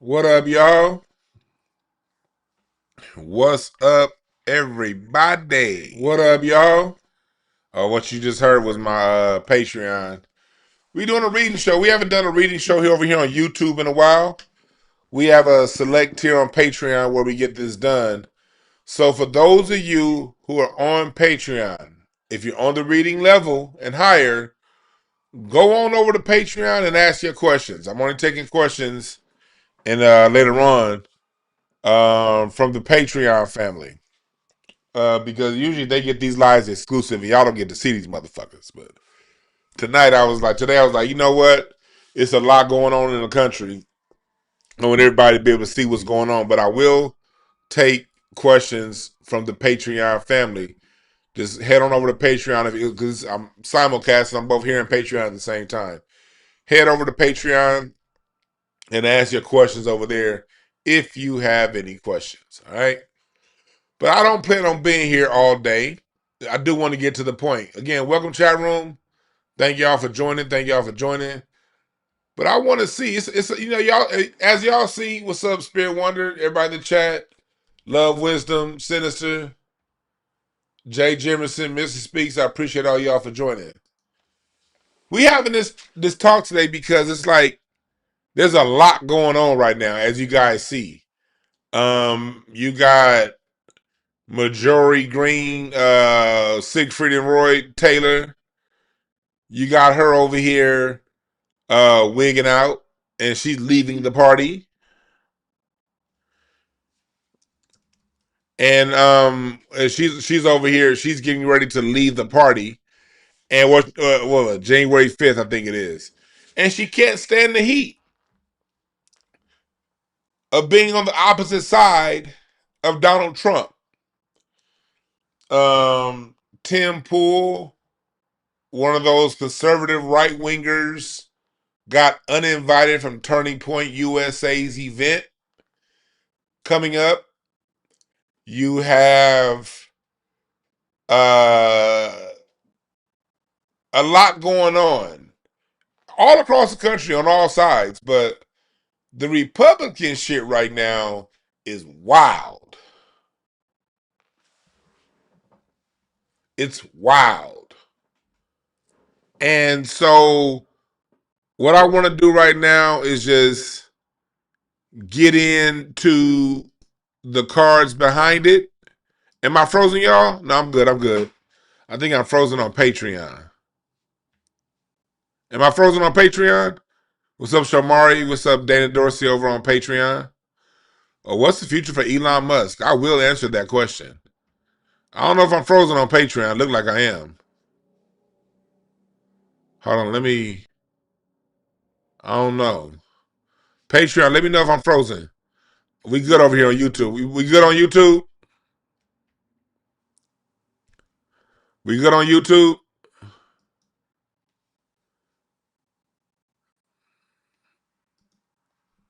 What up, y'all? What's up, everybody? What up, y'all? What you just heard was my Patreon. We doing a reading show. We haven't done a reading show over here on YouTube in a while. We have a select tier on Patreon where we get this done. So for those of you who are on Patreon, if you're on the reading level and higher, go on over to Patreon and ask your questions. I'm only taking questions and later on from the Patreon family. Because usually they get these lives exclusive and y'all don't get to see these motherfuckers. But today I was like, you know what? It's a lot going on in the country. I want everybody to be able to see what's going on. But I will take questions from the Patreon family. Just head on over to Patreon because I'm simulcasting. I'm both here and Patreon at the same time. Head over to Patreon and ask your questions over there if you have any questions. All right. But I don't plan on being here all day. I do want to get to the point. Again, welcome chat room. Thank y'all for joining. Thank y'all for joining. But I want to see. It's y'all as y'all see. What's up, Spirit Wonder? Everybody in the chat. Love, wisdom, sinister. Jay Jimerson, Mr. Speaks. I appreciate all y'all for joining. We having this talk today because it's like there's a lot going on right now, as you guys see. You got Marjorie Green, Siegfried and Roy Taylor. You got her over here wigging out, and she's leaving the party. And she's over here. She's getting ready to leave the party. And January 5th, I think it is. And she can't stand the heat of being on the opposite side of Donald Trump. Tim Pool, one of those conservative right wingers, got uninvited from Turning Point USA's event coming up. You have uh, a lot going on all across the country on all sides, but the Republican shit right now is wild. It's wild. And so what I want to do right now is just get into the cards behind it. Am I frozen, y'all? No, I'm good. I'm good. I think I'm frozen on Patreon. Am I frozen on Patreon? What's up, Shamari? What's up, Dana Dorsey over on Patreon? What's the future for Elon Musk? I will answer that question. I don't know if I'm frozen on Patreon. Look like I am. Hold on, I don't know. Patreon, let me know if I'm frozen. We good over here on YouTube. We good on YouTube? We good on YouTube?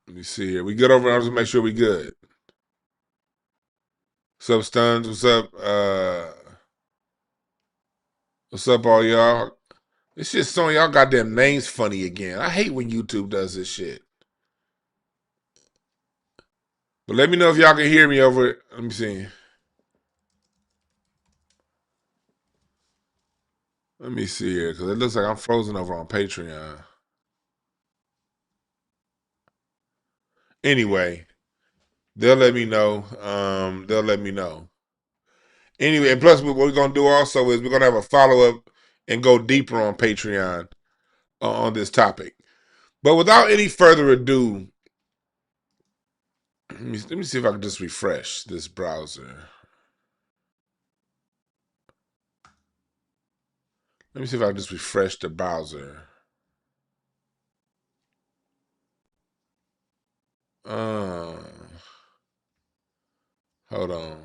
Let me see here. We good over. I'll just make sure we good. What's up, Stuns? What's up, all y'all? This shit showing y'all goddamn names funny again. I hate when YouTube does this shit. But let me know if y'all can hear me over it. Let me see. Let me see here, because it looks like I'm frozen over on Patreon. Anyway, they'll let me know. They'll let me know. Anyway, and plus what we're gonna do also is we're gonna have a follow-up and go deeper on Patreon on this topic. But without any further ado, let me see if I can just refresh this browser. Let me see if I can just refresh the browser. Uh, Hold on.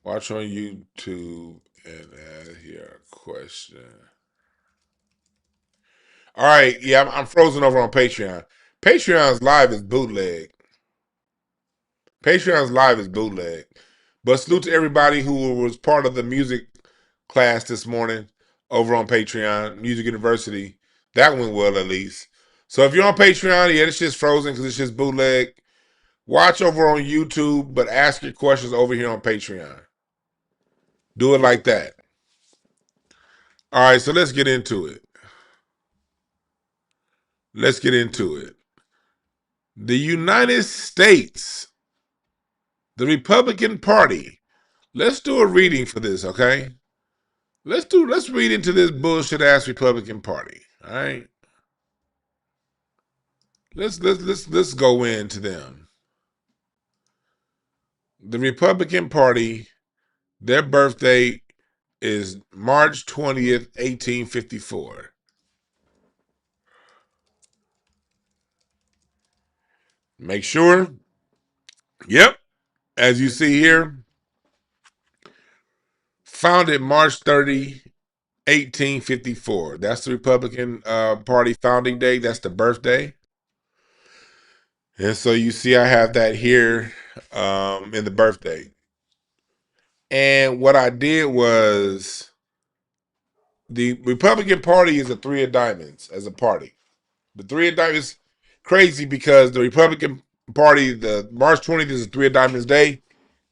Watch on YouTube and add here a question. All right, yeah, I'm frozen over on Patreon. Patreon's live is bootleg. Patreon's live is bootleg. But salute to everybody who was part of the music class this morning over on Patreon, Music University. That one will at least. So if you're on Patreon, yeah, it's just frozen because it's just bootleg. Watch over on YouTube, but ask your questions over here on Patreon. Do it like that. All right, so let's get into it. Let's get into it. The United States, the Republican Party. Let's do a reading for this, okay? Let's read into this bullshit ass Republican Party. All right. Let's go into them. The Republican Party, their birthday is March 20th, 1854. Make sure. Yep. As you see here, founded March 30, 1854. That's the Republican Party founding day. That's the birthday. And so you see I have that here in the birthday. And what I did was the Republican Party is a three of diamonds as a party. The three of diamonds crazy because the Republican Party, the March 20th is a three of diamonds day,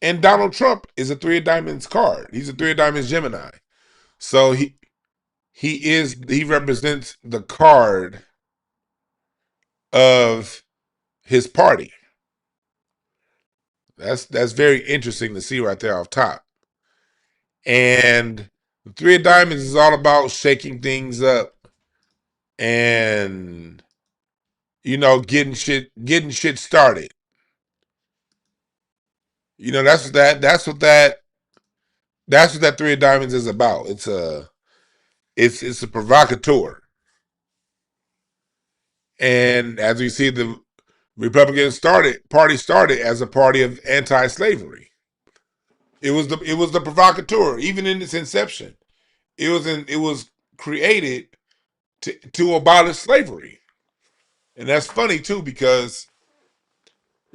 and Donald Trump is a three of diamonds card. He's a three of diamonds Gemini. So he represents the card of his party. That's very interesting to see right there off top. And the three of diamonds is all about shaking things up and getting shit started. That's what that three of diamonds is about. It's a provocateur. And as we see, the Republican party started as a party of anti-slavery. It was the provocateur, even in its inception. It was created to abolish slavery. And that's funny too, because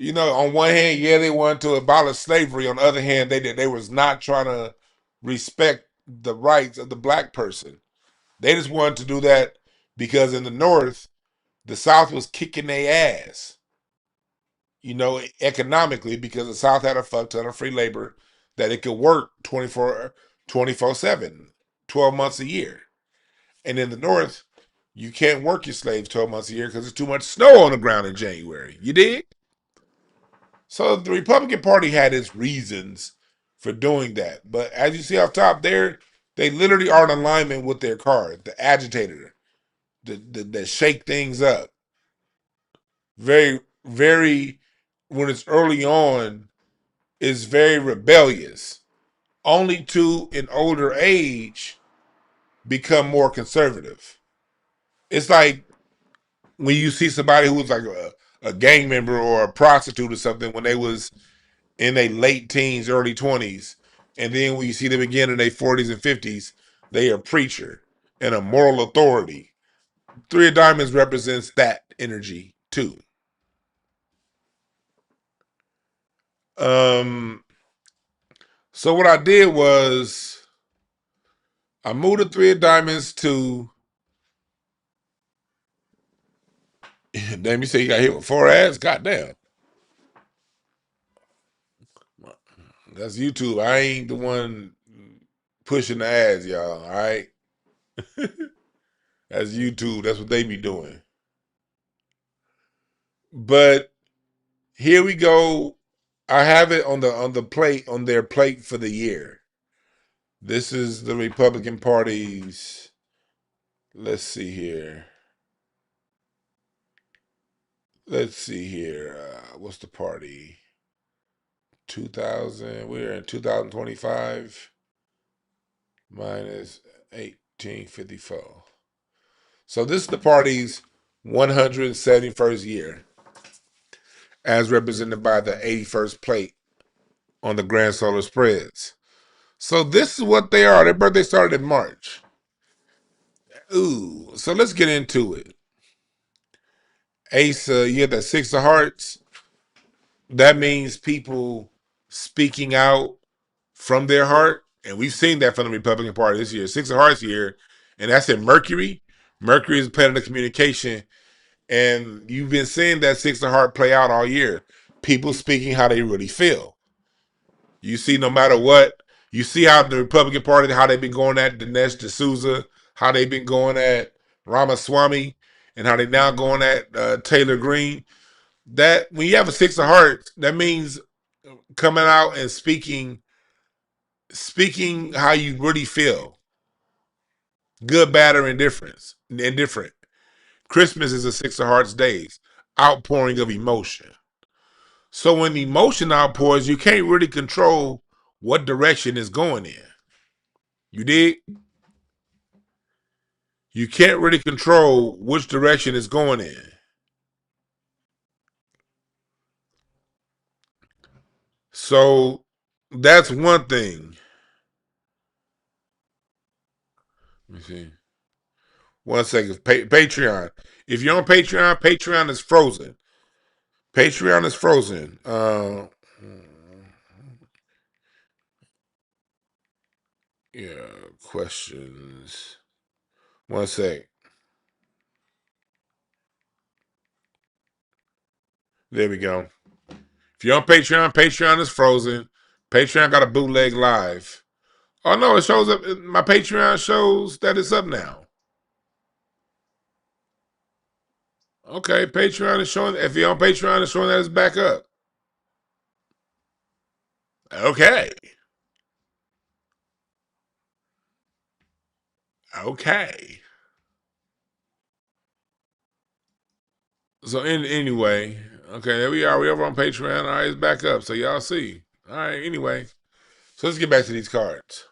on one hand, yeah, they wanted to abolish slavery. On the other hand, they was not trying to respect the rights of the black person. They just wanted to do that because in the North, the South was kicking their ass, economically, because the South had a fuck ton of free labor that it could work 24/7, 12 months a year. And in the North, you can't work your slaves 12 months a year because there's too much snow on the ground in January. You dig? So the Republican Party had its reasons for doing that. But as you see off top, they literally are in alignment with their card, the agitator, that shake things up. Very, very, when it's early on, is very rebellious. Only to, in older age, become more conservative. It's like when you see somebody who was like a gang member or a prostitute or something when they was in their late teens, early 20s, and then when you see them again in their 40s and 50s, they are a preacher and a moral authority. Three of Diamonds represents that energy too. Um, so what I did was I moved the Three of Diamonds to. Damn, you say you got hit with 4 ads? Goddamn. That's YouTube. I ain't the one pushing the ads, y'all. All right. That's YouTube. That's what they be doing. But here we go. I have it on the plate, on their plate for the year. This is the Republican Party's. Let's see here. Let's see here. What's the party? 2000. We're in 2025 minus 1854. So this is the party's 171st year, as represented by the 81st plate on the Grand Solar Spreads. So this is what they are. Their birthday started in March. Ooh, so let's get into it. Ace, you have that Six of Hearts. That means people speaking out from their heart. And we've seen that from the Republican Party this year. Six of Hearts year, and that's in Mercury. Mercury is the planet of communication, and you've been seeing that Six of Hearts play out all year. People speaking how they really feel. You see, no matter what, you see how the Republican Party, how they've been going at Dinesh D'Souza, how they've been going at Ramaswamy, and how they now going at Taylor Green. That when you have a Six of Hearts, that means coming out and speaking how you really feel, good, bad, or indifferent. Christmas is a Six of Hearts days, outpouring of emotion. So when the emotion outpours, you can't really control what direction it's going in. You dig? You can't really control which direction it's going in. So that's one thing. Let me see. 1 second. Patreon. If you're on Patreon, Patreon is frozen. Patreon is frozen. Yeah, questions. 1 sec. There we go. If you're on Patreon, Patreon is frozen. Patreon got a bootleg live. Oh no, it shows up. My Patreon shows that it's up now. Okay, Patreon is showing. If you're on Patreon, it's showing that it's back up. Okay. Okay. So anyway, okay, there we are. We over on Patreon. All right, it's back up. So y'all see. All right. Anyway, so let's get back to these cards.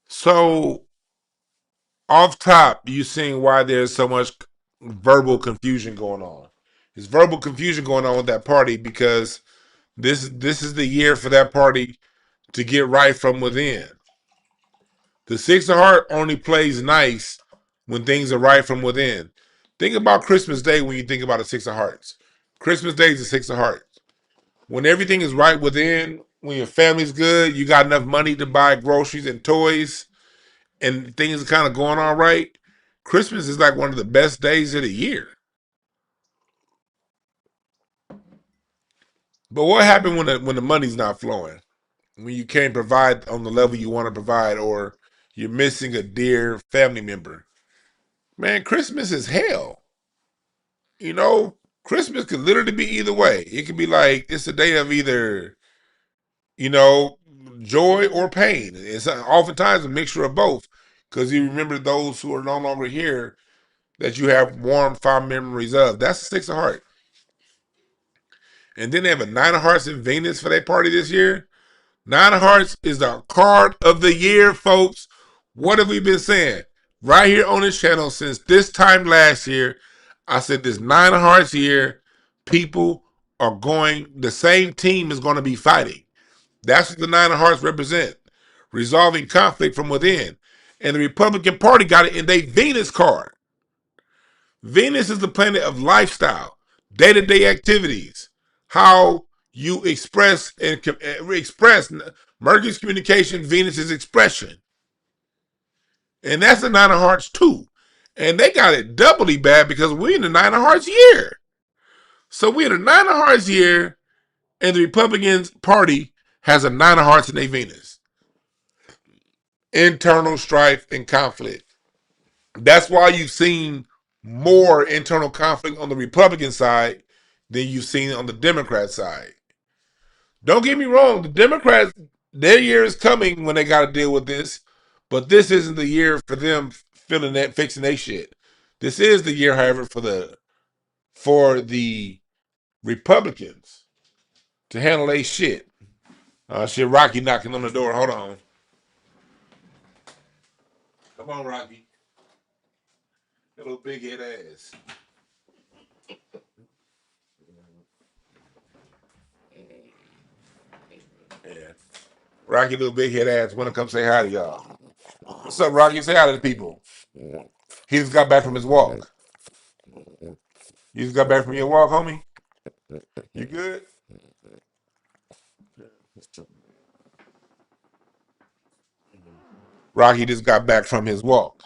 So off top, you seeing why there's so much verbal confusion going on. There's verbal confusion going on with that party because this is the year for that party to get right from within. The Six of Hearts only plays nice when things are right from within. Think about Christmas Day when you think about a Six of Hearts. Christmas Day is the Six of Hearts. When everything is right within, when your family's good, you got enough money to buy groceries and toys, and things are kind of going on right. Christmas is like one of the best days of the year. But what happened when the money's not flowing? When you can't provide on the level you want to provide, or you're missing a dear family member? Man, Christmas is hell. You know, Christmas could literally be either way. It could be like it's a day of either, you know, joy or pain. It's oftentimes a mixture of both, because you remember those who are no longer here that you have warm, fond memories of. That's the Six of Hearts. And then they have a Nine of Hearts in Venus for that party this year. Nine of Hearts is the card of the year, folks. What have we been saying? Right here on this channel since this time last year, I said this Nine of Hearts year, people are going, the same team is going to be fighting. That's what the Nine of Hearts represent. Resolving conflict from within. And the Republican Party got it in their Venus card. Venus is the planet of lifestyle, day-to-day activities, how you express and express. Mercury's communication, Venus is expression. And that's the Nine of Hearts too. And they got it doubly bad because we're in the Nine of Hearts year. So we're in the Nine of Hearts year, and the Republican Party has a Nine of Hearts in their Venus. Internal strife and conflict. That's why you've seen more internal conflict on the Republican side than you've seen on the Democrat side. Don't get me wrong, the Democrats, their year is coming when they got to deal with this, but this isn't the year for them feeling that fixing their shit. This is the year, however, for the Republicans to handle their shit. Shit, Rocky knocking on the door. Hold on. Come on, Rocky. That little big head ass. Yeah. Rocky, little big head ass, want to come say hi to y'all. What's up, Rocky? Say hi to the people. He just got back from his walk. You just got back from your walk, homie? You good? Rocky just got back from his walk.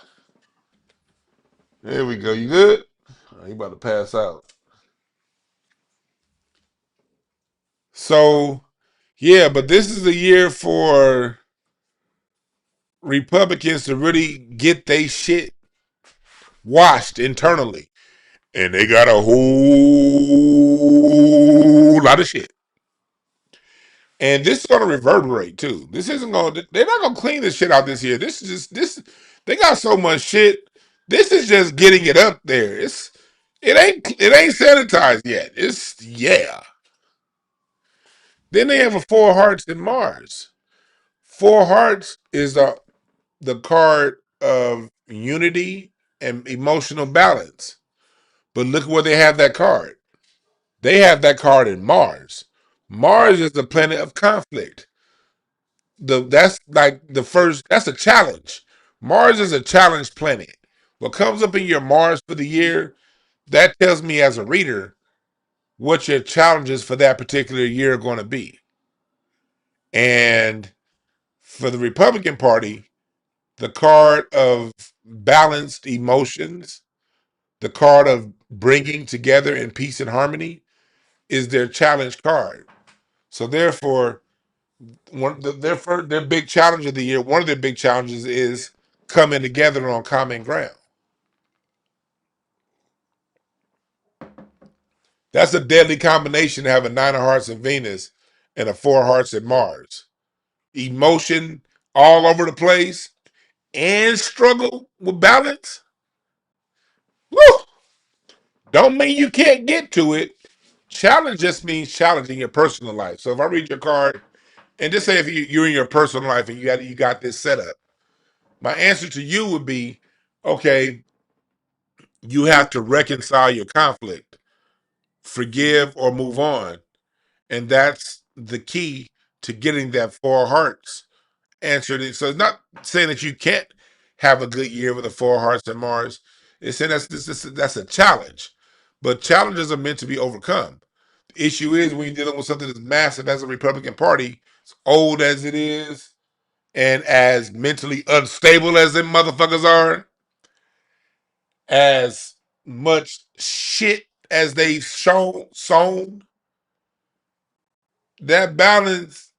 There we go. You good? Oh, he about to pass out. So, yeah, but this is a year for Republicans to really get their shit washed internally. And they got a whole lot of shit. And this is going to reverberate too. This isn't going to, they're not going to clean this shit out this year. This is just, they got so much shit. This is just getting it up there. It ain't sanitized yet. Yeah. Then they have a Four Hearts in Mars. Four Hearts is the card of unity and emotional balance. But look where they have that card. They have that card in Mars. Mars is the planet of conflict. That's like the first. That's a challenge. Mars is a challenge planet. What comes up in your Mars for the year, that tells me as a reader what your challenges for that particular year are going to be. And for the Republican Party, the card of balanced emotions, the card of bringing together in peace and harmony, is their challenge card. So therefore, their big challenge of the year, one of their big challenges is coming together on common ground. That's a deadly combination to have a nine of hearts in Venus and a four of hearts in Mars. Emotion all over the place and struggle with balance. Woo! Don't mean you can't get to it. Challenge just means challenging your personal life. So if I read your card, and just say if you're in your personal life and you got this set up, my answer to you would be, okay, you have to reconcile your conflict, forgive or move on. And that's the key to getting that four hearts answered. So it's not saying that you can't have a good year with the four hearts and Mars. It's saying that's a challenge. But challenges are meant to be overcome. The issue is when you're dealing with something as massive as a Republican Party, as old as it is, and as mentally unstable as them motherfuckers are, as much shit as they've sown, that balance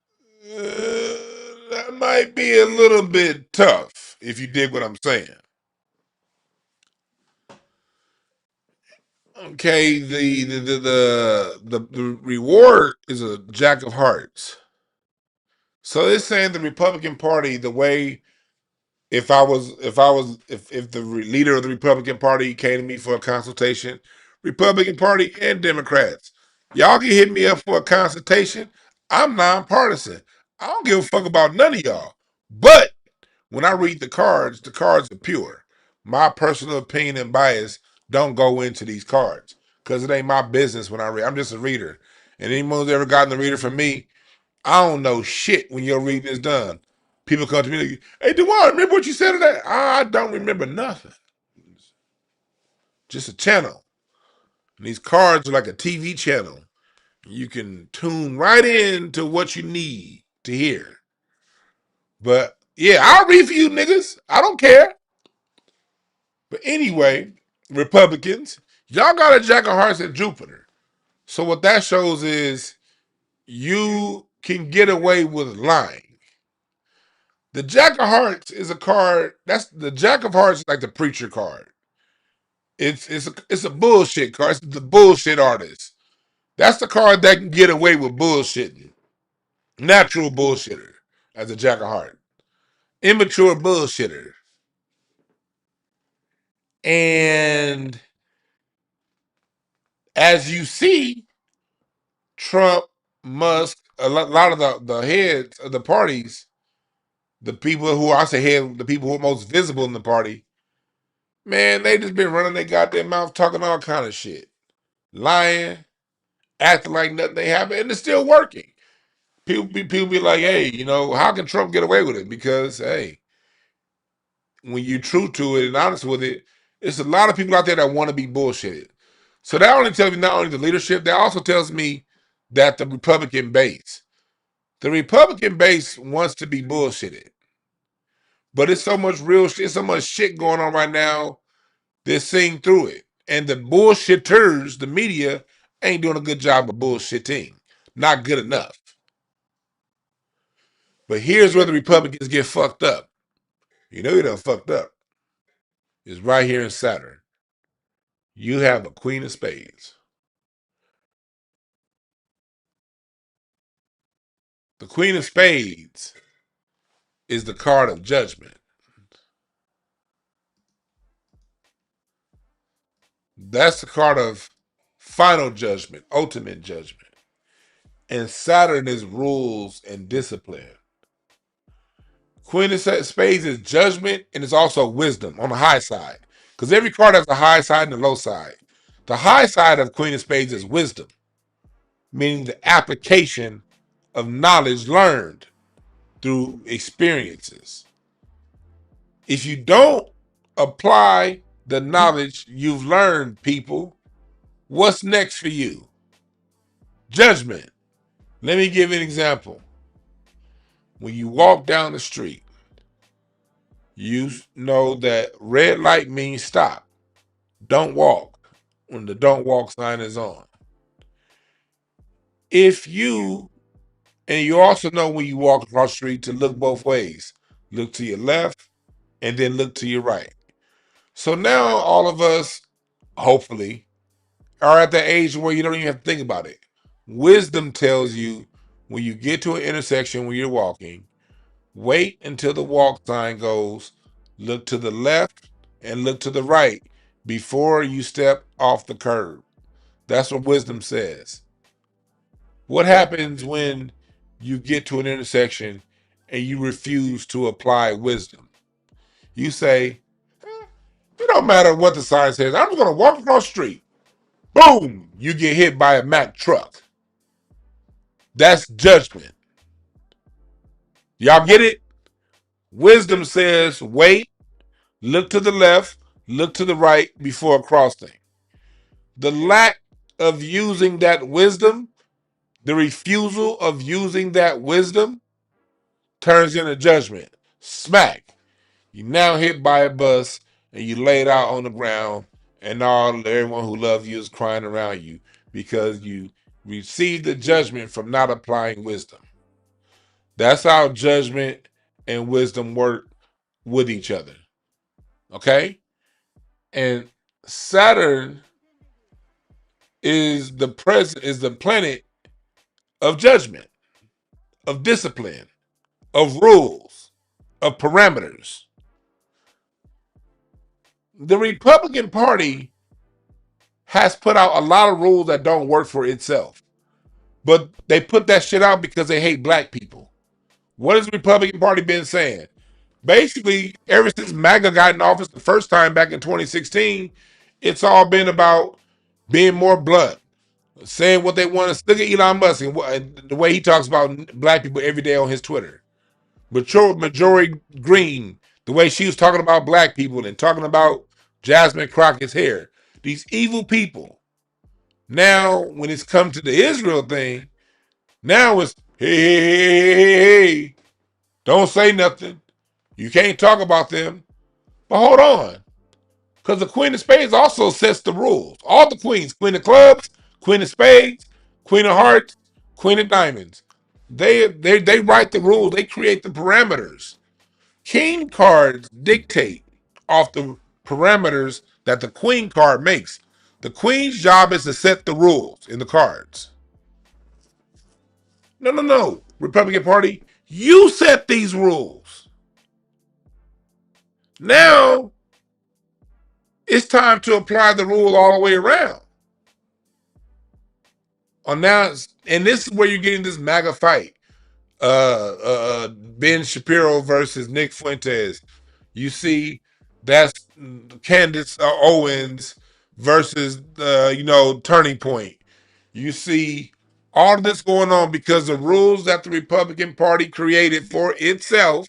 that might be a little bit tough if you dig what I'm saying. Okay, the reward is a jack of hearts. So it's saying the Republican Party, the way if the leader of the Republican Party came to me for a consultation, Republican Party and Democrats, y'all can hit me up for a consultation. I'm nonpartisan. I don't give a fuck about none of y'all. But when I read the cards are pure. My personal opinion and bias don't go into these cards because it ain't my business when I read. I'm just a reader. And anyone who's ever gotten the reader from me, I don't know shit when your reading is done. People come to me like, hey, Dewan, remember what you said to that? I don't remember nothing. Just a channel. And these cards are like a TV channel. You can tune right in to what you need to hear. But yeah, I'll read for you niggas. I don't care. But anyway, Republicans, y'all got a Jack of Hearts at Jupiter. So what that shows is you can get away with lying. The Jack of Hearts is a card. That's the Jack of Hearts is like the preacher card. It's a bullshit card. It's the bullshit artist. That's the card that can get away with bullshitting. Natural bullshitter as a Jack of Hearts. Immature bullshitter. And as you see, Trump, Musk, a lot of the heads of the parties, the people who I say head, the people who are most visible in the party, man, they just been running their goddamn mouth talking all kind of shit. Lying, acting like nothing they happen, and it's still working. People be like, hey, how can Trump get away with it? Because, hey, when you're true to it and honest with it, it's a lot of people out there that want to be bullshitted. So that only tells me not only the leadership, that also tells me that the Republican base wants to be bullshitted. But it's so much real shit, so much shit going on right now. They're seeing through it. And the bullshitters, the media, ain't doing a good job of bullshitting. Not good enough. But here's where the Republicans get fucked up. You know you done fucked up. It's right here in Saturn. You have a Queen of Spades. The Queen of Spades is the card of judgment. That's the card of final judgment, ultimate judgment. And Saturn is rules and discipline. Queen of Spades is judgment and it's also wisdom on the high side. Because every card has a high side and a low side. The high side of Queen of Spades is wisdom, meaning the application of knowledge learned through experiences. If you don't apply the knowledge you've learned, people, what's next for you? Judgment. Let me give you an example. When you walk down the street, you know that red light means stop. Don't walk when the don't walk sign is on. If you, and you also know when you walk across the street to look both ways, look to your left and then look to your right. So now all of us, hopefully, are at the age where you don't even have to think about it. Wisdom tells you when you get to an intersection when you're walking, wait until the walk sign goes, look to the left and look to the right before you step off the curb. That's what wisdom says. What happens when you get to an intersection and you refuse to apply wisdom? You say, it don't matter what the sign says. I'm just going to walk across the street. Boom! You get hit by a Mack truck. That's judgment. Y'all get it? Wisdom says, wait, look to the left, look to the right before crossing. The lack of using that wisdom, the refusal of using that wisdom turns into judgment. Smack. You now hit by a bus and you laid out on the ground and everyone who loves you is crying around you because you received the judgment from not applying wisdom. That's how judgment and wisdom work with each other. Okay? And Saturn is the planet of judgment, of discipline, of rules, of parameters. The Republican Party has put out a lot of rules that don't work for itself. But they put that shit out because they hate black people. What has the Republican Party been saying? Basically, ever since MAGA got in office the first time back in 2016, it's all been about being more blunt, saying what they want to. Look at Elon Musk and the way he talks about black people every day on his Twitter. Majority Green, the way she was talking about black people and talking about Jasmine Crockett's hair. These evil people. Now, when it's come to the Israel thing, now it's, hey, don't say nothing. You can't talk about them. But hold on. Because the Queen of Spades also sets the rules. All the queens, Queen of Clubs, Queen of Spades, Queen of Hearts, Queen of Diamonds. They write the rules. They create the parameters. King cards dictate off the parameters that the Queen card makes. The Queen's job is to set the rules in the cards. No. Republican Party, you set these rules. Now, it's time to apply the rule all the way around. And this is where you're getting this MAGA fight. Ben Shapiro versus Nick Fuentes. You see, that's Candace Owens versus Turning Point. You see all of this going on because the rules that the Republican Party created for itself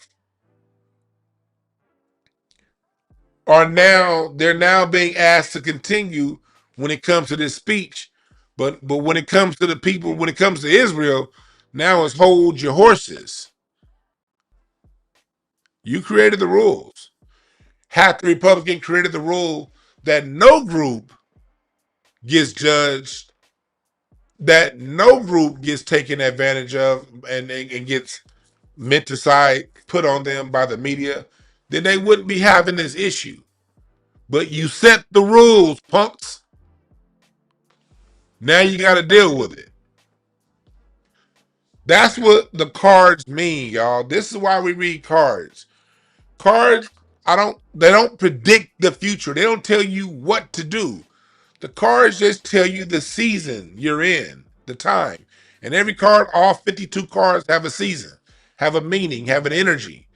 they're now being asked to continue when it comes to this speech. But when it comes to the people, when it comes to Israel, now it's hold your horses. You created the rules. Half the Republican created the rule that no group gets judged, that no group gets taken advantage of and gets menticide put on them by the media, then they wouldn't be having this issue. But you set the rules, punks. Now you got to deal with it. That's what the cards mean, y'all. This is why we read cards. Cards, they don't predict the future. They don't tell you what to do. The cards just tell you the season you're in, the time. And every card, all 52 cards have a season, have a meaning, have an energy.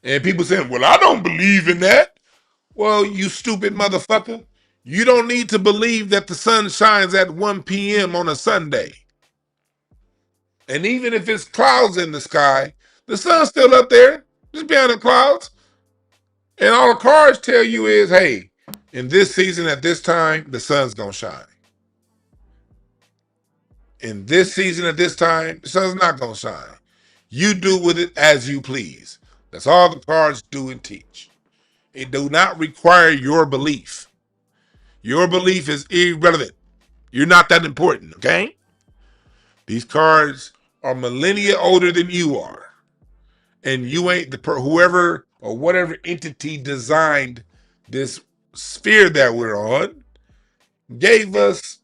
And people saying, well, I don't believe in that. Well, you stupid motherfucker. You don't need to believe that the sun shines at 1 p.m. on a Sunday. And even if it's clouds in the sky, the sun's still up there, just behind the clouds. And all the cards tell you is, hey, in this season at this time, the sun's going to shine. In this season at this time, the sun's not going to shine. You do with it as you please. That's all the cards do and teach. It do not require your belief. Your belief is irrelevant. You're not that important, okay? These cards are millennia older than you are. And you ain't whoever or whatever entity designed this sphere that we're on gave us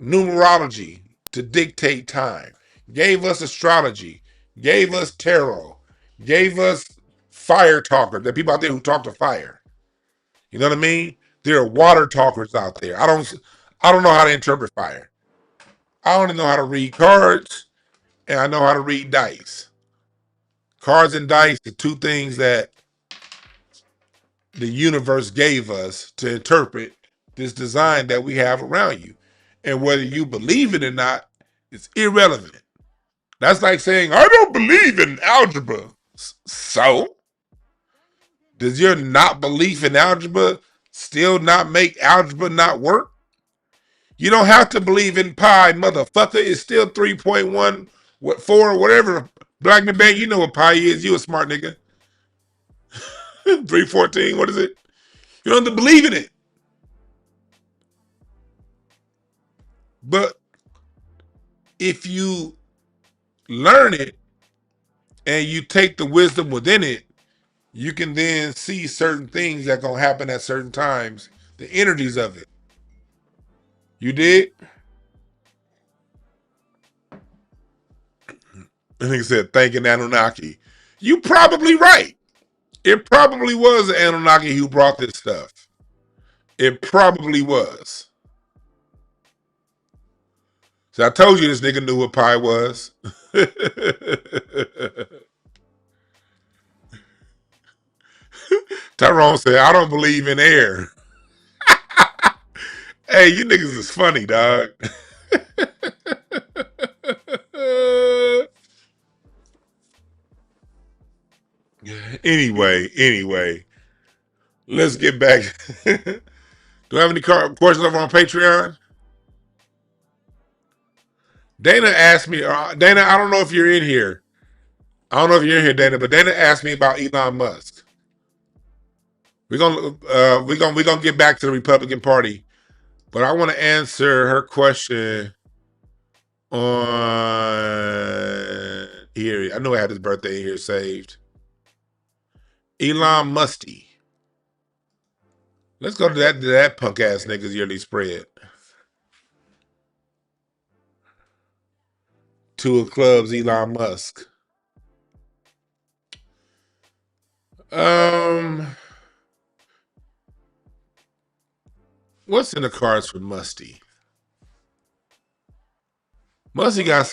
numerology to dictate time, gave us astrology, gave us tarot, gave us fire talkers. There are people out there who talk to fire. You know what I mean? There are water talkers out there. I don't know how to interpret fire. I only know how to read cards and I know how to read dice. Cards and dice are two things that the universe gave us to interpret this design that we have around you. And whether you believe it or not, it's irrelevant. That's like saying, I don't believe in algebra. So? Does your not belief in algebra still not make algebra not work? You don't have to believe in pi, motherfucker. It's still 3.1, what, 4, whatever. Black man, bang, you know what pi is. You a smart nigga. 314, what is it? You don't have to believe in it. But if you learn it and you take the wisdom within it, you can then see certain things that gonna happen at certain times, the energies of it. You did? I think it said, thanking Anunnaki. You probably right. It probably was the Anunnaki who brought this stuff. It probably was. So I told you this nigga knew what pi was. Tyrone said, I don't believe in air. Hey, you niggas is funny, dog. Anyway, let's get back. Do I have any questions over on Patreon? Dana asked me, Dana, I don't know if you're in here. I don't know if you're in here, Dana, but Dana asked me about Elon Musk. We're gonna get back to the Republican Party, but I want to answer her question on here. I know I had his birthday here saved. Elon Musty. Let's go to that punk ass nigga's yearly spread. Two of clubs, Elon Musk. What's in the cards for Musty? Musty got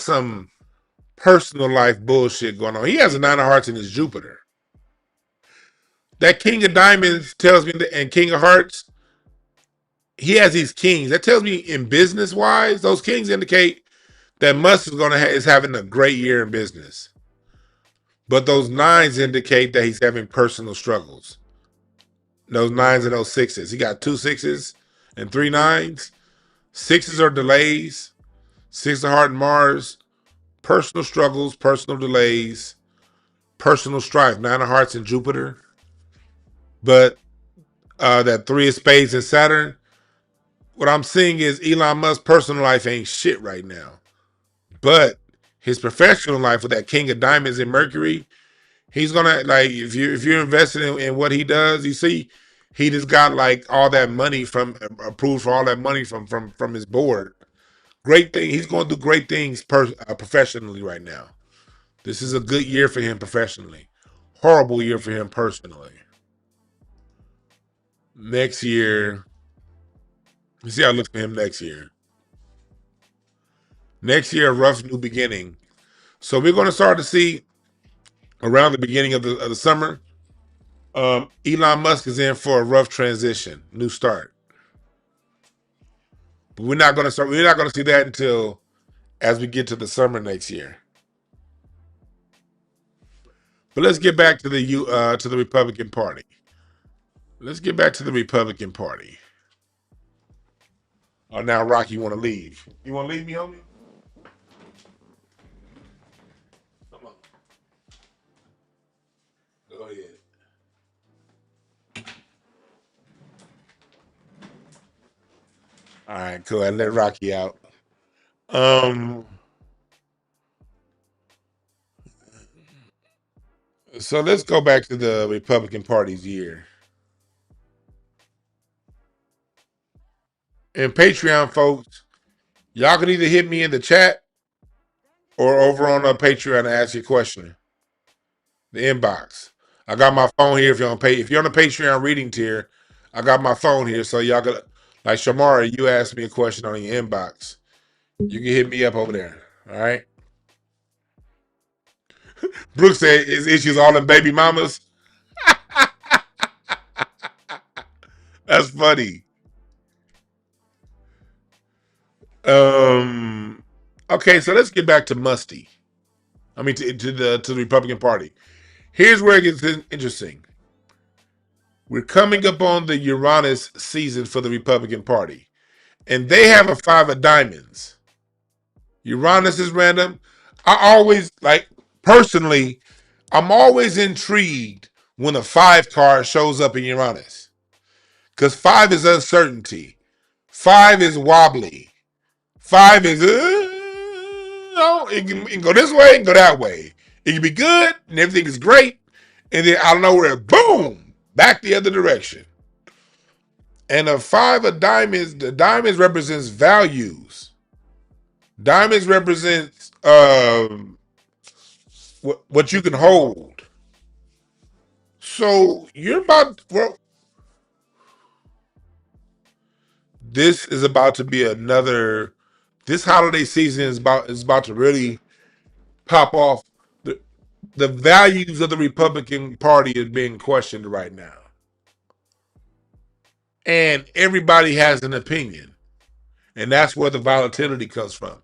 some personal life bullshit going on. He has a 9 of hearts in his Jupiter. That King of Diamonds tells me that, and King of Hearts, he has these kings. That tells me in business wise, those kings indicate that Musk is having a great year in business. But those 9s indicate that he's having personal struggles. Those 9s and those 6s. He got 2 6s and 3 9s. 6s are delays. 6 of Heart and Mars, personal struggles, personal delays, personal strife, Nine of Hearts and Jupiter. But that Three of Spades and Saturn, what I'm seeing is Elon Musk's personal life ain't shit right now. But his professional life with that King of Diamonds and Mercury, he's gonna like if you're invested in what he does, you see, he just got like all that money from approved for all that money from his board. Great thing. He's going to do great things professionally right now. This is a good year for him professionally. Horrible year for him personally. Next year, let's see how it looks for him next year. Next year, a rough new beginning. So we're going to start to see around the beginning of the summer. Elon Musk is in for a rough transition, new start. But we're not going to start. We're not going to see that until as we get to the summer next year. But let's get back to the Republican Party. Let's get back to the Republican Party. Oh, now Rocky, you want to leave? You want to leave me, homie? Come on. Go ahead. All right, cool. I let Rocky out. Um, so let's go back to the Republican Party's year. And Patreon folks, y'all can either hit me in the chat or over on Patreon and ask your question. The inbox. I got my phone here if you're on if you're on the Patreon reading tier, I got my phone here. So y'all can like Shamara, you asked me a question on your inbox. You can hit me up over there. All right. Brooks said his issues all in baby mamas. That's funny. Um. Okay, so let's get back to Musty. I mean, to the Republican Party. Here's where it gets interesting. We're coming up on the Uranus season for the Republican Party, and they have a five of diamonds. Uranus is random. I always like personally. I'm always intrigued when a five card shows up in Uranus because five is uncertainty. Five is wobbly. Five is it can go this way and go that way. It can be good and everything is great, and then out of nowhere, boom, back the other direction. And a five of diamonds, the diamonds represents values. Diamonds represents what you can hold. So you're about well, this is about to be another. This holiday season is about to really pop off. The values of the Republican Party is being questioned right now. And everybody has an opinion. And that's where the volatility comes from.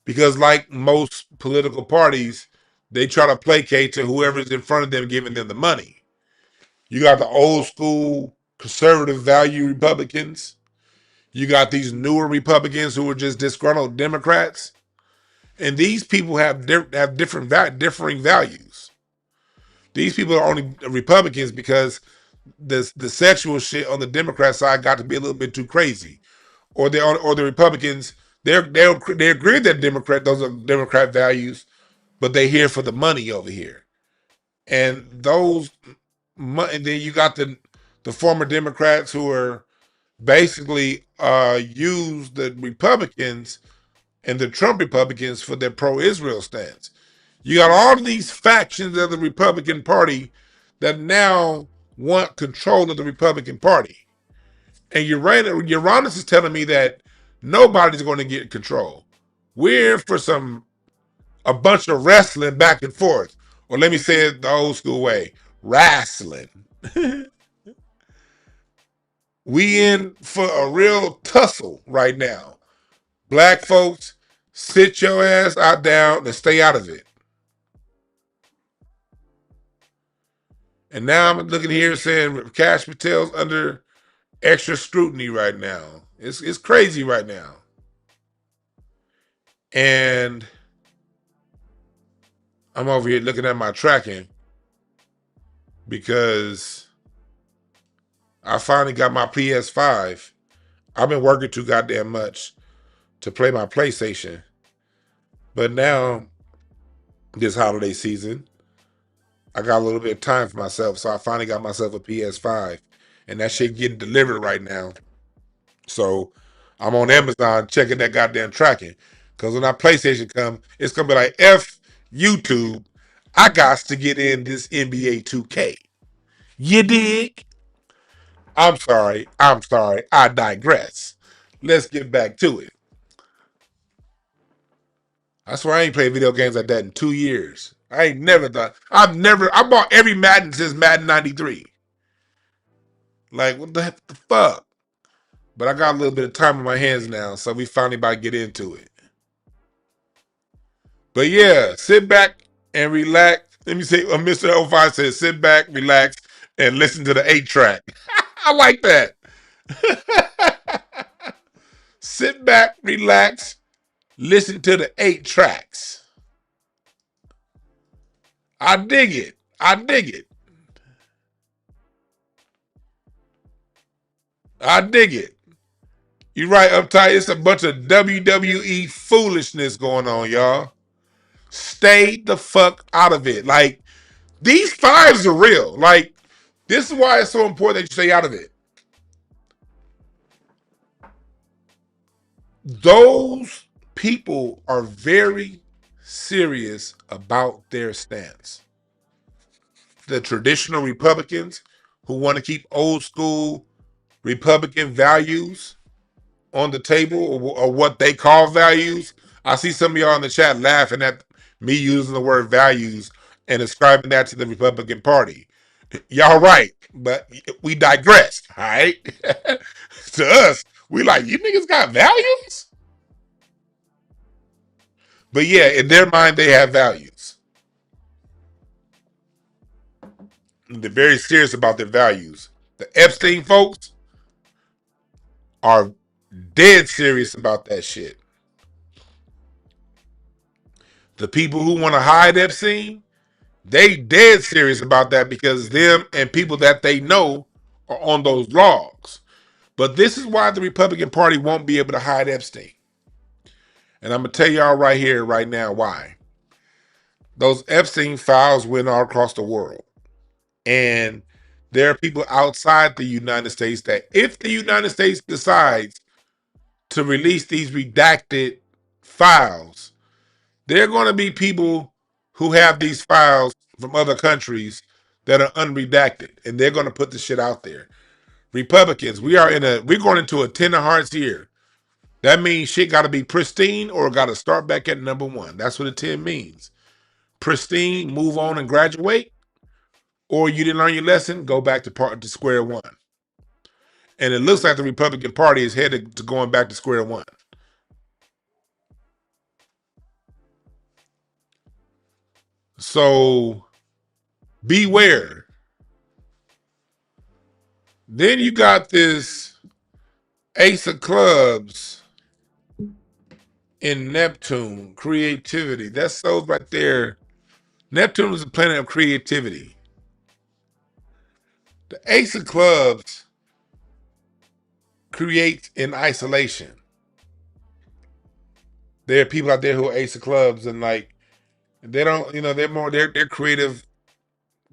Because like most political parties, they try to placate to whoever's in front of them giving them the money. You got the old school conservative value Republicans. You got these newer Republicans who are just disgruntled Democrats. And these people have differing values. These people are only Republicans because the sexual shit on the Democrat side got to be a little bit too crazy, or the Republicans they agree that those are Democrat values, but they here for the money over here, and and then you got the former Democrats who are basically use the Republicans and the Trump Republicans for their pro-Israel stance. You got all of these factions of the Republican Party that now want control of the Republican Party. And Uranus is telling me that nobody's going to get control. We're for a bunch of wrestling back and forth. Or let me say it the old school way, wrestling. We in for a real tussle right now. Black folks, sit your ass out down and stay out of it. And now I'm looking here saying Cash Patel's under extra scrutiny right now. It's crazy right now. And I'm over here looking at my tracking because I finally got my PS5. I've been working too goddamn much to play my PlayStation. But now, this holiday season, I got a little bit of time for myself. So I finally got myself a PS5. And that shit getting delivered right now. So I'm on Amazon checking that goddamn tracking. Because when that PlayStation come, it's going to be like, F YouTube, I got to get in this NBA 2K. You dig? I'm sorry. I digress. Let's get back to it. I swear I ain't played video games like that in 2 years. I ain't never thought. I bought every Madden since Madden 93. Like, what the fuck? But I got a little bit of time on my hands now, so we finally about to get into it. But yeah, sit back and relax. Let me say, Mr. 05 says, sit back, relax, and listen to the 8-track. I like that. Sit back, relax, listen to the 8 tracks. I dig it. I dig it. I dig it. You're right, Uptight. It's a bunch of WWE foolishness going on, y'all. Stay the fuck out of it. Like, these fives are real. Like, this is why it's so important that you stay out of it. Those people are very serious about their stance. The traditional Republicans who want to keep old school Republican values on the table, or what they call values. I see some of y'all in the chat laughing at me using the word values and ascribing that to the Republican Party. Y'all right, but we digress, all right? To us, we like, you niggas got values? But yeah, in their mind, they have values. They're very serious about their values. The Epstein folks are dead serious about that shit. The people who want to hide Epstein, they dead serious about that because them and people that they know are on those logs. But this is why the Republican Party won't be able to hide Epstein. And I'm going to tell y'all right here, right now, why. Those Epstein files went all across the world. And there are people outside the United States that if the United States decides to release these redacted files, there are going to be people who have these files from other countries that are unredacted, and they're going to put the shit out there. Republicans, we're going into a 10 of hearts year. That means shit got to be pristine or got to start back at number one. That's what a 10 means. Pristine, move on and graduate, or you didn't learn your lesson, go back to square one. And it looks like the Republican Party is headed to going back to square one. So beware. Then you got this Ace of Clubs in Neptune, creativity. That's so right there. Neptune is a planet of creativity. The Ace of Clubs creates in isolation. There are people out there who are Ace of Clubs and like they don't, they're more their creative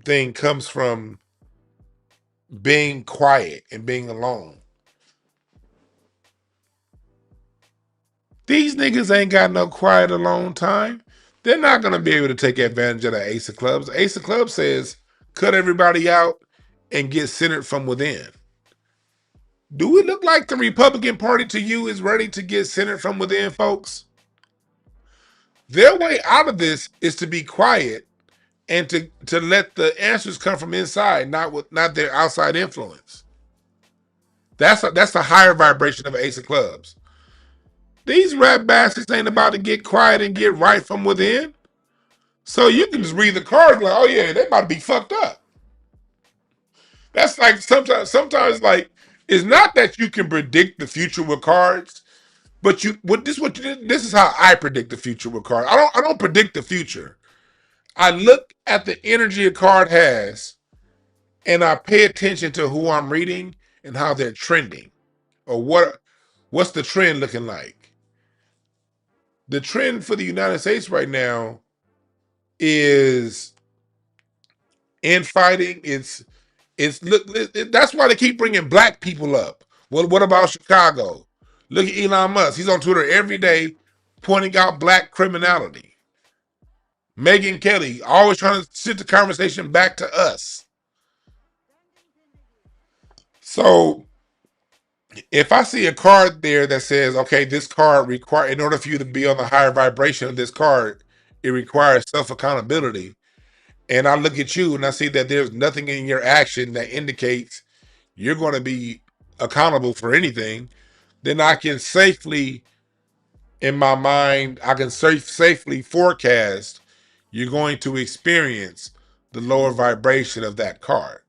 thing comes from being quiet and being alone. These niggas ain't got no quiet alone time. They're not gonna be able to take advantage of the Ace of Clubs. Ace of Clubs says, cut everybody out and get centered from within. Do it look like the Republican Party to you is ready to get centered from within, folks? Their way out of this is to be quiet and to let the answers come from inside, not their outside influence. That's the higher vibration of Ace of Clubs. These rap bastards ain't about to get quiet and get right from within. So you can just read the cards like, oh yeah, they about to be fucked up. That's like sometimes like it's not that you can predict the future with cards, but this is how I predict the future with cards. I don't predict the future. I look at the energy a card has, and I pay attention to who I'm reading and how they're trending, or what's the trend looking like. The trend for the United States right now is infighting. It's look. That's why they keep bringing black people up. What about Chicago? Look at Elon Musk. He's on Twitter every day, pointing out black criminality. Megyn Kelly always trying to sit the conversation back to us. So if I see a card there that says, okay, this card require in order for you to be on the higher vibration of this card, it requires self accountability. And I look at you and I see that there's nothing in your action that indicates you're going to be accountable for anything, then I can safely, in my mind, I can safely forecast you're going to experience the lower vibration of that card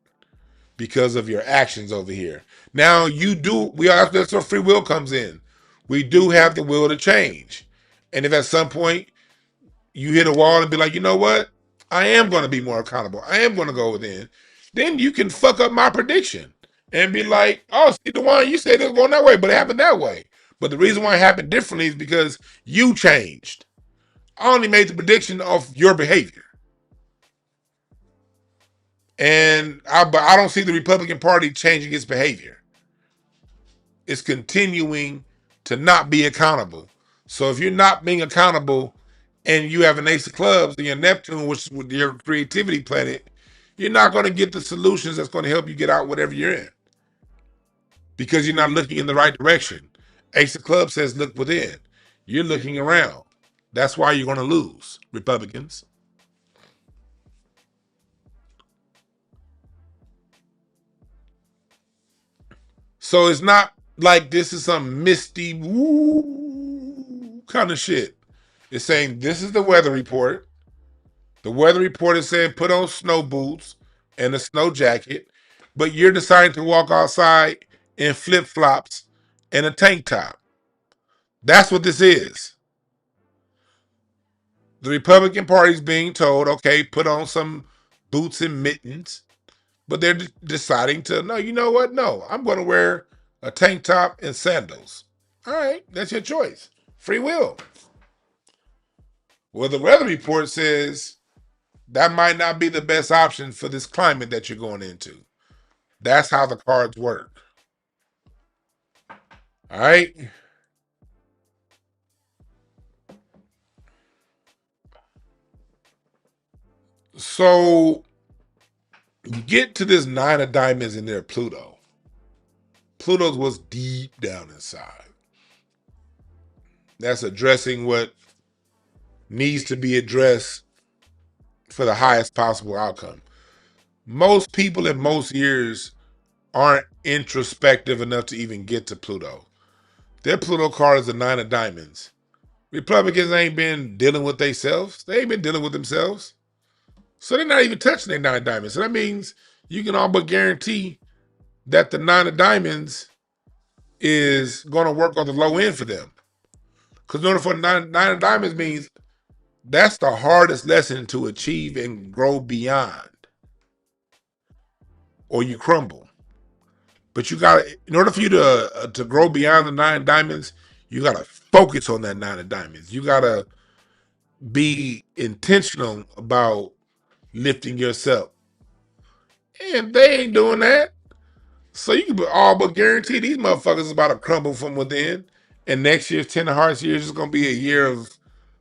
because of your actions over here. Now you do, that's where free will comes in. We do have the will to change. And if at some point you hit a wall and be like, you know what? I am going to be more accountable. I am going to go within. Then you can fuck up my prediction and be like, oh, see, the one you said it was going that way, but it happened that way. But the reason why it happened differently is because you changed. I only made the prediction of your behavior. But I don't see the Republican Party changing its behavior. It's continuing to not be accountable. So if you're not being accountable and you have an ace of clubs and your Neptune, which is with your creativity planet, you're not going to get the solutions that's going to help you get out whatever you're in because you're not looking in the right direction. Ace of clubs says look within. You're looking around. That's why you're going to lose, Republicans. So it's not like this is some misty woo kind of shit. It's saying this is the weather report. The weather report is saying put on snow boots and a snow jacket, but you're deciding to walk outside in flip flops and a tank top. That's what this is. The Republican Party's being told, okay, put on some boots and mittens, but they're deciding to, no, you know what? No, I'm going to wear a tank top and sandals. All right, that's your choice. Free will. Well, the weather report says that might not be the best option for this climate that you're going into. That's how the cards work. All right. So you get to this nine of diamonds in there, Pluto. Pluto's was deep down inside. That's addressing what needs to be addressed for the highest possible outcome. Most people in most years aren't introspective enough to even get to Pluto. Their Pluto card is the nine of diamonds. Republicans ain't been dealing with themselves. They ain't been dealing with themselves. So they're not even touching their nine of diamonds. So that means you can all but guarantee that the nine of diamonds is going to work on the low end for them. Because in order for nine of diamonds means that's the hardest lesson to achieve and grow beyond, or you crumble. But you got to, in order for you to grow beyond the nine of diamonds, you got to focus on that nine of diamonds. You got to be intentional about lifting yourself. And they ain't doing that. So you can all but guarantee these motherfuckers is about to crumble from within. And next year's Ten of Hearts year is just going to be a year of,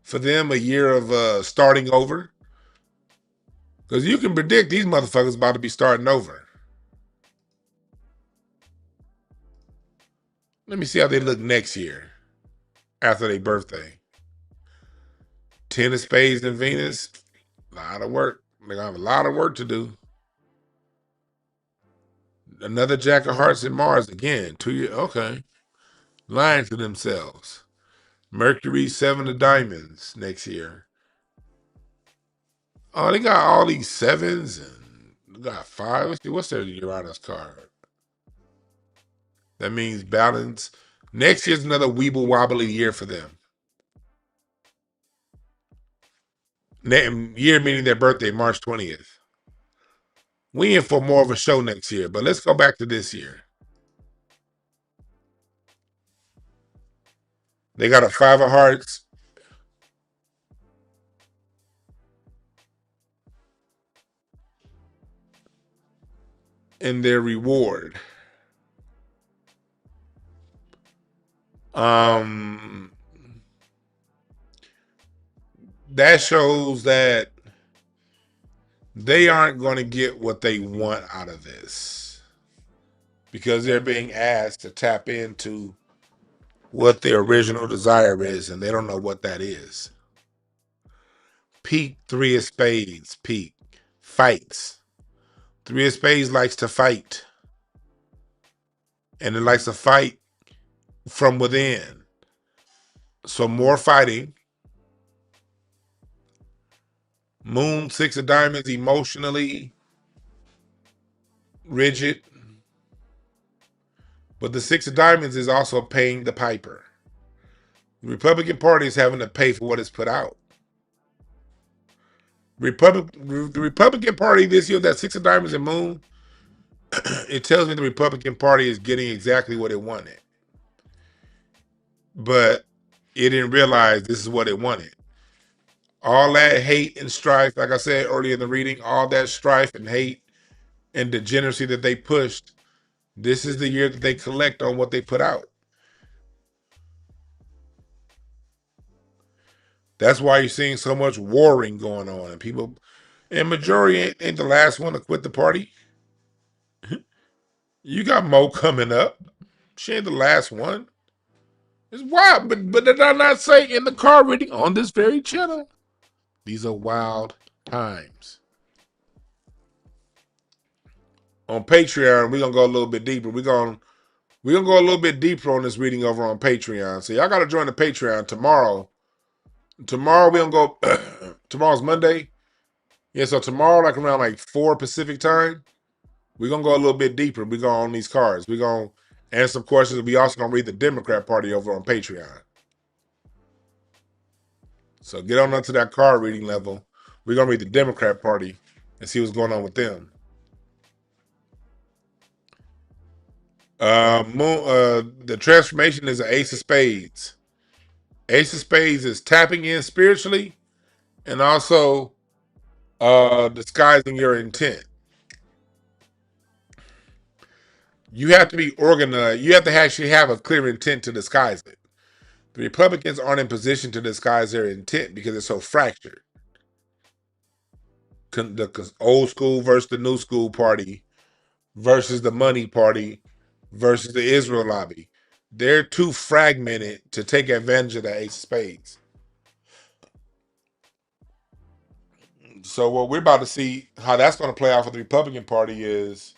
for them, a year of starting over. Because you can predict these motherfuckers about to be starting over. Let me see how they look next year after their birthday. Ten of Spades and Venus, a lot of work. They're going to have a lot of work to do. Another Jack of Hearts and Mars again. 2 years. Okay. Lying to themselves. Mercury, Seven of Diamonds next year. Oh, they got all these sevens and they got five. Let's see, what's their Uranus card? That means balance. Next year's another weeble wobbly year for them. Year meaning their birthday, March 20th. We in for more of a show next year, but let's go back to this year. They got a five of hearts in their reward. Um, that shows that they aren't going to get what they want out of this because they're being asked to tap into what their original desire is, and they don't know what that is. Peak three of spades, peak fights. Three of spades likes to fight, and it likes to fight from within. So more fighting. Moon, six of diamonds, emotionally rigid. But the six of diamonds is also paying the piper. The Republican Party is having to pay for what it's put out. The Republican Party this year, that six of diamonds and moon, it tells me the Republican Party is getting exactly what it wanted. But it didn't realize this is what it wanted. All that hate and strife, like I said earlier in the reading, all that strife and hate and degeneracy that they pushed, this is the year that they collect on what they put out. That's why you're seeing so much warring going on, and people, and majority ain't the last one to quit the party. You got Mo coming up. She ain't the last one. It's wild, but did I not say in the car reading on this very channel? These are wild times. On Patreon, we're gonna go a little bit deeper. We're gonna go a little bit deeper on this reading over on Patreon. So y'all gotta join the Patreon tomorrow. Tomorrow we're gonna go tomorrow's Monday. Yeah, so tomorrow, like around like 4 Pacific time, we're gonna go a little bit deeper. We're going on these cards. We're gonna answer some questions. We also gonna read the Democrat Party over on Patreon. So get on up to that card reading level. We're gonna read the Democrat Party and see what's going on with them. The transformation is an ace of spades. Ace of spades is tapping in spiritually and also disguising your intent. You have to be organized. You have to actually have a clear intent to disguise it. The Republicans aren't in position to disguise their intent because it's so fractured. The old school versus the new school party versus the money party versus the Israel lobby. They're too fragmented to take advantage of the ace of spades. So what we're about to see how that's going to play out for the Republican Party is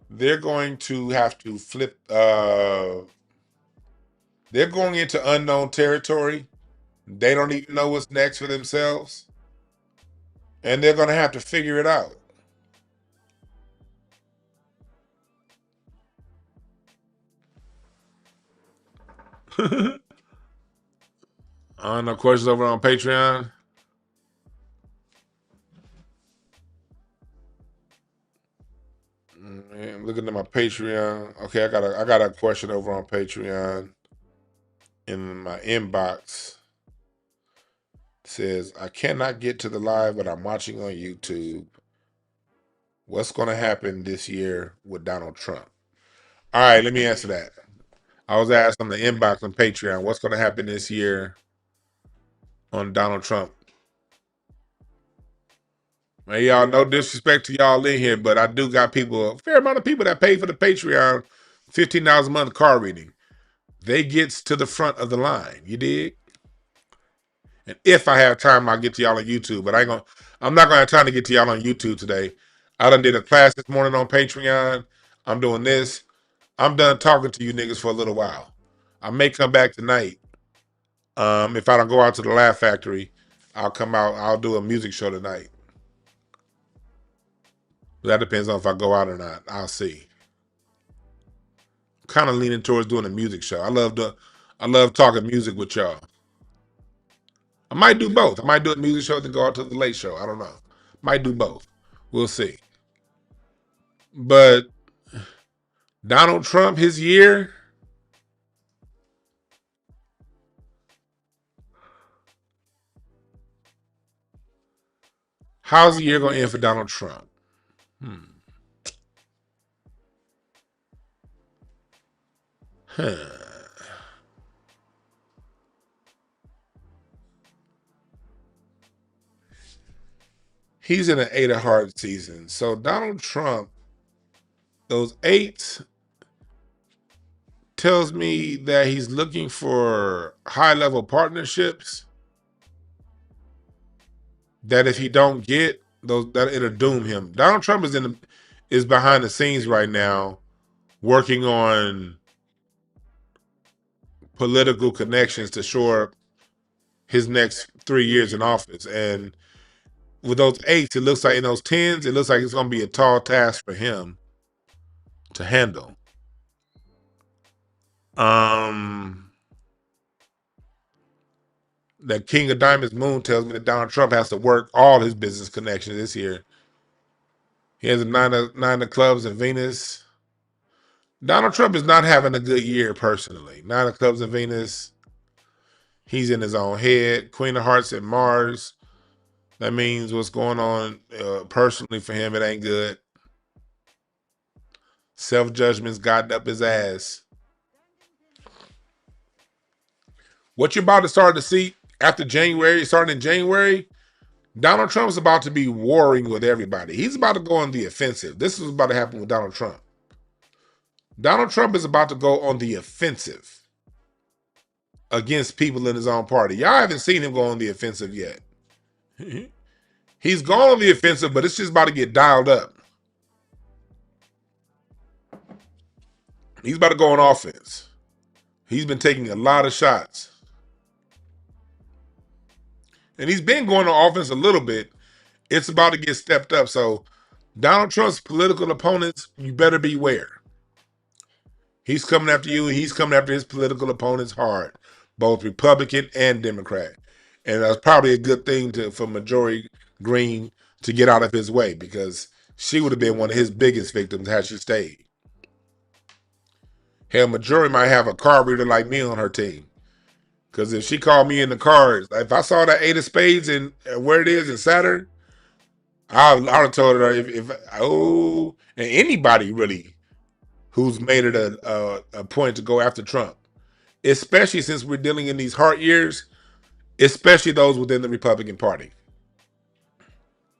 they're going to have to flip. They're going into unknown territory. They don't even know what's next for themselves, and they're going to have to figure it out. No questions over on Patreon. I'm looking at my Patreon. Okay, I got a question over on Patreon in my inbox. It says I cannot get to the live, but I'm watching on YouTube. What's going to happen this year with Donald Trump? All right, let me answer that. I was asked on the inbox on Patreon, what's going to happen this year on Donald Trump? Man, y'all, no disrespect to y'all in here, but I do got people, a fair amount of people that pay for the Patreon, $15 a month car reading. They gets to the front of the line. You dig? And if I have time, I'll get to y'all on YouTube. But I'm not gonna have time to get to y'all on YouTube today. I done did a class this morning on Patreon. I'm doing this. I'm done talking to you niggas for a little while. I may come back tonight. If I don't go out to the Laugh Factory, I'll come out. I'll do a music show tonight. That depends on if I go out or not. I'll see. Kind of leaning towards doing a music show. I love talking music with y'all. I might do both. I might do a music show then go out to the late show. I don't know. Might do both. We'll see. But Donald Trump, his year, how's the year going to end for Donald Trump? Hmm. Huh. He's in an 8 of hearts season. So Donald Trump, those eights tells me that he's looking for high level partnerships that if he don't get those, that it'll doom him. Donald Trump is behind the scenes right now working on political connections to shore up his next 3 years in office. And with those eights, it looks like in those tens, it looks like it's going to be a tall task for him to handle. Um, that King of Diamonds moon tells me that Donald Trump has to work all his business connections this year. He has a nine of clubs in Venus. Donald Trump is not having a good year personally. Nine of clubs in Venus. He's in his own head. Queen of Hearts in Mars. That means what's going on personally for him, it ain't good. Self-judgment's gotten up his ass. What you're about to start to see after January, starting in January, Donald Trump's about to be warring with everybody. He's about to go on the offensive. This is about to happen with Donald Trump. Donald Trump is about to go on the offensive against people in his own party. Y'all haven't seen him go on the offensive yet. He's gone on the offensive, but it's just about to get dialed up. He's about to go on offense. He's been taking a lot of shots. And he's been going on offense a little bit. It's about to get stepped up. So Donald Trump's political opponents, you better beware. He's coming after you, and he's coming after his political opponents hard, both Republican and Democrat. And that's probably a good thing for Marjorie Green to get out of his way, because she would have been one of his biggest victims had she stayed. Hell, Marjorie might have a card reader like me on her team. Because if she called me in the cards, if I saw that 8 of spades and where it is in Saturn, I would have told her and anybody really who's made it a point to go after Trump, especially since we're dealing in these hard years, especially those within the Republican Party.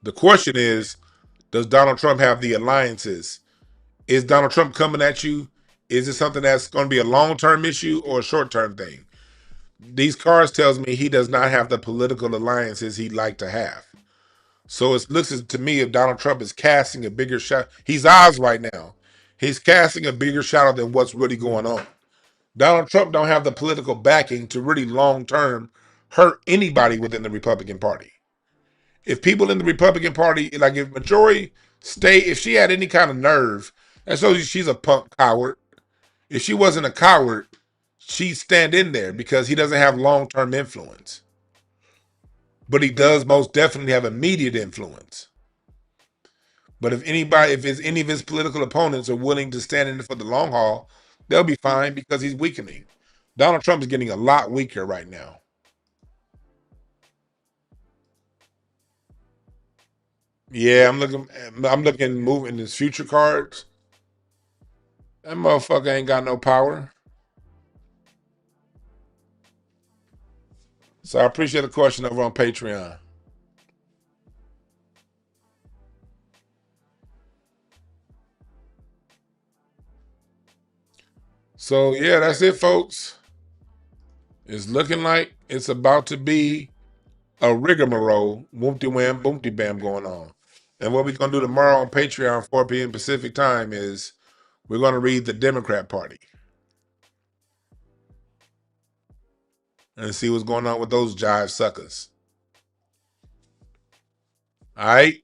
The question is, does Donald Trump have the alliances? Is Donald Trump coming at you? Is it something that's going to be a long-term issue or a short-term thing? These cards tells me he does not have the political alliances he'd like to have. So it looks to me if Donald Trump is casting a bigger shot. He's Oz right now. He's casting a bigger shadow than what's really going on. Donald Trump don't have the political backing to really long-term hurt anybody within the Republican Party. If people in the Republican Party, like if Marjorie if she had any kind of nerve, that shows you she's a punk coward. If she wasn't a coward, she'd stand in there because he doesn't have long-term influence. But he does most definitely have immediate influence. But if any of his political opponents are willing to stand in for the long haul, they'll be fine because he's weakening. Donald Trump is getting a lot weaker right now. Yeah, I'm looking moving his future cards. That motherfucker ain't got no power. So I appreciate the question over on Patreon. So yeah, that's it, folks. It's looking like it's about to be a rigmarole, whoopty wham, boomty bam going on. And what we're gonna do tomorrow on Patreon, 4 p.m. Pacific time, is we're gonna read the Democrat Party and see what's going on with those jive suckers. All right.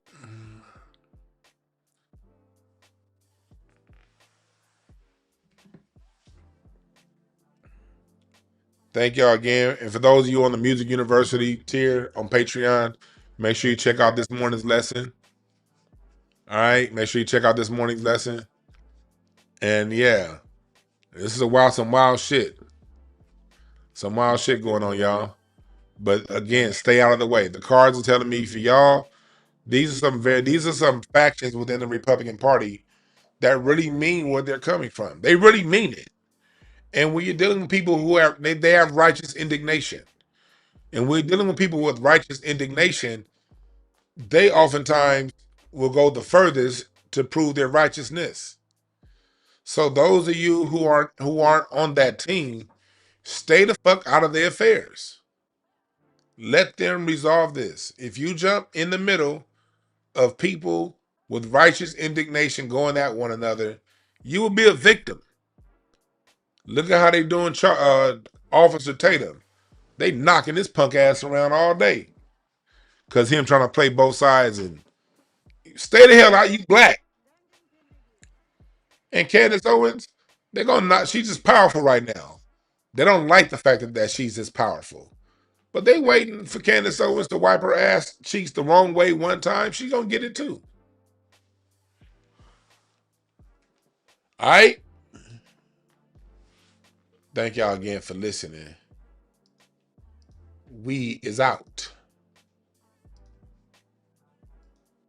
Thank y'all again. And for those of you on the Music University tier on Patreon, make sure you check out this morning's lesson. All right. Make sure you check out this morning's lesson. And yeah, this is some wild shit. Some wild shit going on, y'all. But again, stay out of the way. The cards are telling me for y'all, these are some factions within the Republican Party that really mean where they're coming from. They really mean it. And when you're dealing with people who they have righteous indignation. And we're dealing with people with righteous indignation, they oftentimes will go the furthest to prove their righteousness. So those of you who aren't on that team, stay the fuck out of their affairs. Let them resolve this. If you jump in the middle of people with righteous indignation going at one another, you will be a victim. Look at how they doing Officer Tatum. They knocking this punk ass around all day. Cause him trying to play both sides and stay the hell out, you black. And Candace Owens, they're gonna not she's just powerful right now. They don't like the fact that she's this powerful. But they waiting for Candace Owens to wipe her ass cheeks the wrong way one time. She's gonna get it too. All right. Thank y'all again for listening. We is out.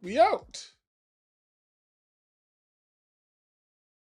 We out.